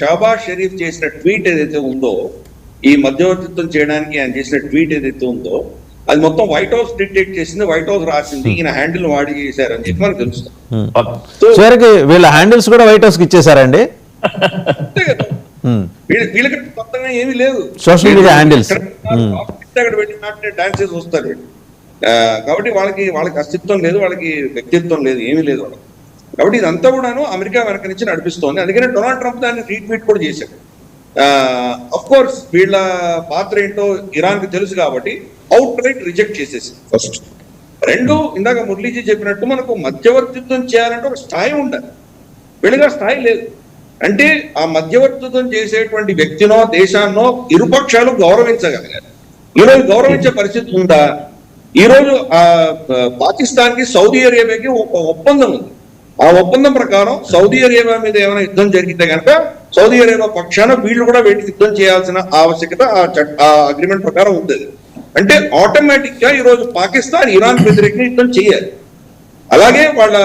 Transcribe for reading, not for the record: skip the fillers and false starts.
షహబాజ్ షరీఫ్ చేసిన ట్వీట్ ఏదైతే ఉందో, ఈ మధ్యవర్తిత్వం చేయడానికి ఆయన చేసిన ట్వీట్ ఏదైతే ఉందో, అది మొత్తం వైట్ హౌస్ డిక్టేట్ చేసింది, వైట్ హౌస్ రాసింది, ఈయన హ్యాండిల్ వాడి చేశారని చెప్పి మనకు తెలుస్తుంది. చివరికి వీళ్ళ హ్యాండిల్స్ కూడా వైట్ హౌస్ కి ఇచ్చేసారండి. వీళ్ళకి కొత్తగా ఏమీ లేదు, సోషల్ మీడియా హ్యాండిల్స్ అక్కడ పెట్టినట్టే డాన్స్ చేసి వస్తారు వీళ్ళు. కాబట్టి వాళ్ళకి అస్తిత్వం లేదు, వాళ్ళకి వ్యక్తిత్వం లేదు, ఏమీ లేదు వాళ్ళకి. కాబట్టి ఇదంతా కూడాను అమెరికా వెనక నుంచి నడిపిస్తోంది. అందుకనే డొనాల్డ్ ట్రంప్ దాన్ని రీట్వీట్ కూడా చేశాడు. అఫ్ కోర్స్ వీళ్ళ పాత్ర ఏంటో ఇరాన్ కి తెలుసు కాబట్టి అవుట్ రైట్ రిజెక్ట్ చేసేసి ఫస్ట్. రెండు, ఇందాక మురళీజీ చెప్పినట్టు మనకు మధ్యవర్తిత్వం చేయాలంటే ఒక స్థాయి ఉండాలి, వీళ్ళగా స్థాయి లేదు. అంటే ఆ మధ్యవర్తిత్వం చేసేటువంటి వ్యక్తినో దేశాన్నో ఇరుపక్షాలు గౌరవించగలగాలి. ఈరోజు గౌరవించే పరిస్థితి ఉందా? ఈరోజు పాకిస్తాన్ కి సౌదీ అరేబియాకి ఒక ఒప్పందం ఉంది. ఆ ఒప్పందం ప్రకారం సౌదీ అరేబియా మీద ఏమైనా యుద్ధం జరిగితే కనుక సౌదీ అరేబియా పక్షాన వీళ్ళు కూడా వీటికి యుద్ధం చేయాల్సిన ఆవశ్యకత ఆ అగ్రిమెంట్ ప్రకారం ఉంది. అంటే ఆటోమేటిక్ గా ఈరోజు పాకిస్తాన్ ఇరాన్ వ్యతిరేకంగా యుద్ధం చేయాలి. అలాగే వాళ్ళ